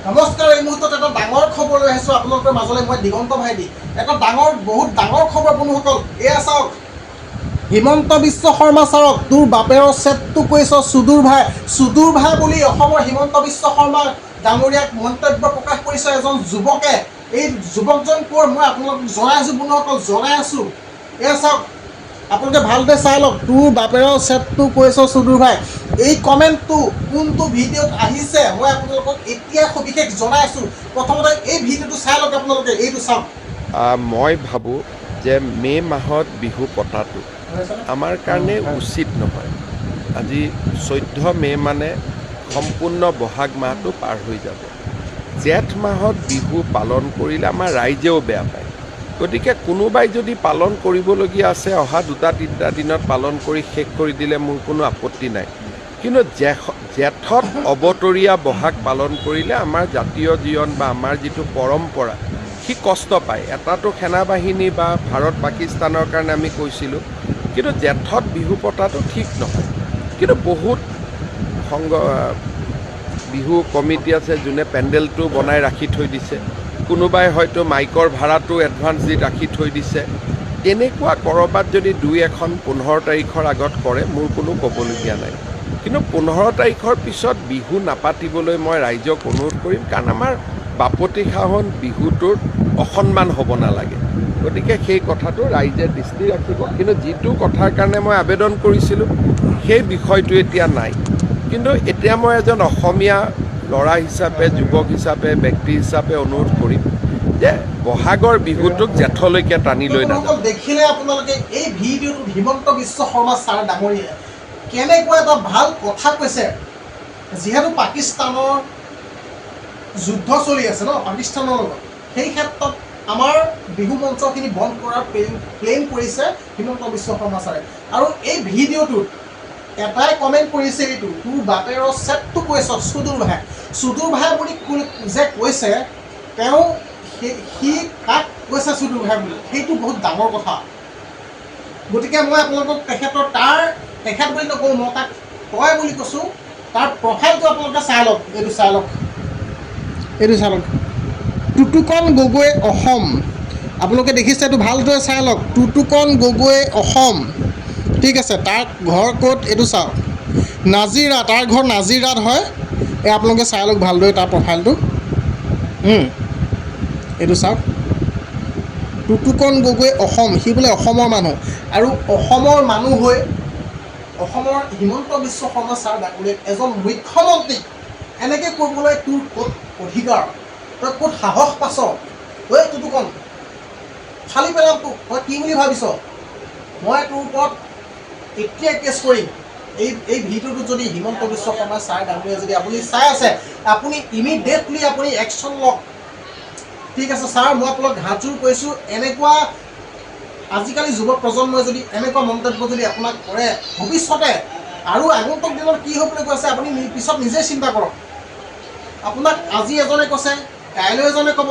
নমস্কাৰ। এই মুহূৰ্তত এটা ডাঙৰ খবৰ লৈ আহিছোঁ আপোনালোকৰ মাজলৈ। মই দিগন্ত ভাইটি। এটা বহুত ডাঙৰ খবৰ বন্ধুসকল। এয়া চাওক, হিমন্ত বিশ্ব শৰ্মা ছাৰক তোৰ বাপেৰৰ চেটটো কৈছ সুদূৰ ভাই বুলি অসমৰ হিমন্ত বিশ্ব শৰ্মা ডাঙৰীয়াক মন্তব্য প্ৰকাশ কৰিছে এজন যুৱকে। এই যুৱকজন ক'ৰ মই আপোনালোকক জনাই আছোঁ বন্ধুসকল, জনাই আছোঁ। এয়া চাওক, আপোনালোকে ভালদৰে চাই লওক। তোৰ বাপেৰৰ চেটটো কৈছ সুদূৰ ভাই। এই কমেণ্টটো কোনটো ভিডিঅ'ত আহিছে মই আপোনালোকক এতিয়া সবিশেষ জনাই আছোঁ। প্ৰথমতে এই ভিডিঅ'টো চাই লওক আপোনালোকে, এইটো চাওক। মই ভাবোঁ যে মে' মাহত বিহু পতাটো আমাৰ কাৰণে উচিত নহয়। আজি 14 মে' মানে সম্পূৰ্ণ বহাগ মাহটো পাৰ হৈ যাব। জেঠ মাহত বিহু পালন কৰিলে আমাৰ ৰাইজেও বেয়া পায়। গতিকে কোনোবাই যদি পালন কৰিবলগীয়া আছে অহা 2-3টা দিনত পালন কৰি শেষ কৰি দিলে মোৰ কোনো আপত্তি নাই। কিন্তু জেঠত অবতৰীয়া বহাগ পালন কৰিলে আমাৰ জাতীয় জীৱন বা আমাৰ যিটো পৰম্পৰা সি কষ্ট পায়। এটাতো সেনাবাহিনী বা ভাৰত পাকিস্তানৰ কাৰণে আমি কৈছিলোঁ, কিন্তু জেঠত বিহু পতাটো ঠিক নহয়। কিন্তু বহুত বিহু কমিটি আছে যোনে পেণ্ডেলটো বনাই ৰাখি থৈ দিছে, কোনোবাই হয়তো মাইকৰ ভাড়াটো এডভান্স দি ৰাখি থৈ দিছে। তেনেকুৱা ক'ৰবাত যদি 2-1খন 15 তাৰিখৰ আগত কৰে মোৰ কোনো ক'বলগীয়া নাই। কিন্তু 15 তাৰিখৰ পিছত বিহু নাপাতিবলৈ মই ৰাইজক অনুৰোধ কৰিম, কাৰণ আমাৰ বাপতিসাহোন বিহুটোৰ অসন্মান হ'ব নালাগে। গতিকে সেই কথাটো ৰাইজে দৃষ্টি ৰাখিব। কিন্তু যিটো কথাৰ কাৰণে মই আবেদন কৰিছিলোঁ সেই বিষয়টো এতিয়া নাই। কিন্তু এতিয়া মই এজন অসমীয়া ল'ৰা হিচাপে, যুৱক হিচাপে, ব্যক্তি হিচাপে অনুৰোধ কৰিম যে বহাগৰ বিহুটোক জেঠলৈকে টানি লৈ নাযাব। দেখিলে আপোনালোকে এই ভিডিঅ'টোত হিমন্ত বিশ্ব শৰ্মা ছাৰ ডাঙৰীয়াই কেনেকুৱা এটা ভাল কথা কৈছে। যিহেতু পাকিস্তানৰ যুদ্ধ চলি আছে ন পাকিস্তানৰ লগত, সেই ক্ষেত্ৰত আমাৰ বিহু মঞ্চখিনি বন্ধ কৰাৰ প্লেন কৰিছে হিমন্ত বিশ্ব শৰ্মা ছাৰে। আৰু এই ভিডিঅ'টোত এটাই কমেণ্ট কৰিছে, এইটো তোৰ বাপেৰৰ চেটটো কৈছ সুদূৰ ভাই বুলি যে কৈছে, তেওঁ সি কাক কৈছে সুদূৰ ভাই বুলি, সেইটো বহুত ডাঙৰ কথা। গতিকে মই আপোনালোকক তেখেত বুলি নকওঁ, মই তাক তই বুলি কৈছোঁ। তাৰ প্ৰফাইলটো আপোনালোকে চাই লওক, এইটো চাই লওক। টুটুকন গগৈ অসম, আপোনালোকে দেখিছে এইটো ভালদৰে চাই লওক। টুটুকন গগৈ অসম, ঠিক আছে। তাৰ ঘৰ ক'ত এইটো চাওক, নাজিৰা, তাৰ ঘৰ নাজিৰাত হয়। এই আপোনালোকে চাই লওক ভালদৰে তাৰ প্ৰফাইলটো, এইটো চাওক। টুটুকন গগৈ অসম, সি বোলে অসমৰ মানুহ। আৰু অসমৰ মানুহ হৈ অসমৰ হিমন্ত বিশ্ব শৰ্মা ছাৰ ডাঙৰীয়াক এজন মুখ্যমন্ত্ৰীক এনেকৈ কৰিবলৈ তোৰ ক'ত অধিকাৰ, তই ক'ত সাহস পাছ? ঐ টুটুকন, ফালি পেলাম তোক। তই কি বুলি ভাবিছ? মই তোৰ ওপৰত এতিয়াই কেছ কৰিম। এই ভিডিঅ'টোত যদি হিমন্ত বিশ্ব শৰ্মা ছাৰ ডাঙৰীয়া যদি আপুনি চাই আছে, আপুনি ইমিডিয়েটলি আপুনি একশ্যন লওক। ঠিক আছে ছাৰ, মই আপোনাক হাতযোৰ কৈছোঁ, এনেকুৱা আজিকালি যুৱ প্ৰজন্মই যদি এনেকুৱা মন্তব্য যদি আপোনাক কৰে ভৱিষ্যতে আৰু আগন্তুক দিনত কি হ'বলৈ গৈছে আপুনি পিছত নিজেই চিন্তা কৰক। আপোনাক আজি এজনে কৈছে, কাইলৈ এজনে ক'ব,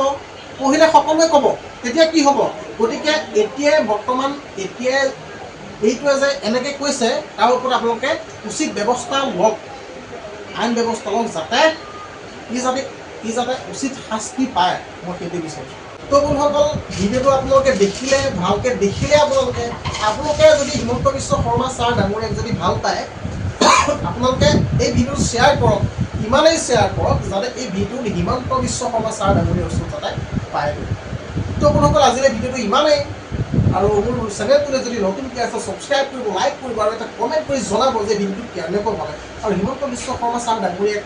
পঢ়িলে সকলোৱে ক'ব, তেতিয়া কি হ'ব? গতিকে এতিয়াই এইটোৱে যে এনেকৈ কৈছে তাৰ ওপৰত আপোনালোকে উচিত ব্যৱস্থা লওক, আইন ব্যৱস্থা লওক, যাতে ই যাতে উচিত শাস্তি পায়, মই সেইটো বিচাৰিছোঁ। তো বন্ধুসকল, ভিডিঅ'টো আপোনালোকে দেখিলে, ভালকৈ দেখিলে আপোনালোকে যদি হিমন্ত বিশ্ব শৰ্মা ছাৰ ডাঙৰীয়াক যদি ভাল পায়, আপোনালোকে এই ভিডিঅ'টো শ্বেয়াৰ কৰক, ইমানেই শ্বেয়াৰ কৰক যাতে এই ভিডিঅ'টো হিমন্ত বিশ্ব শৰ্মা ছাৰ ডাঙৰীয়াৰ ওচৰত যাতে পায়। তো বন্ধুসকল, আজিলৈ ভিডিঅ'টো ইমানেই। আৰু মোৰ চেনেলটোলৈ যদি নতুনকৈ আছে ছাবস্ক্ৰাইব কৰিব, লাইক কৰিব আৰু এটা কমেণ্ট কৰি জনাব যে ভিডিঅ'টো কেনেকৈ পালে। আৰু হিমন্ত বিশ্ব শৰ্মা ছাৰ ডাঙৰীয়াক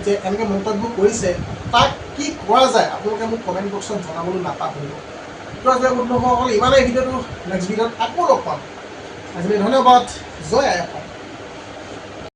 যে এনেকৈ মন্তব্য কৰিছে তাক কি কৰা যায় আপোনালোকে মোক কমেণ্ট বক্সত জনাবলৈ নাপাহৰিব। তো আজিলৈ বন্ধুসকল ইমানেই। ভিডিঅ'টো নেক্সট ভিডিঅ'ত আকৌ লগ পাম। আজিলৈ ধন্যবাদ। জয় আই অসম।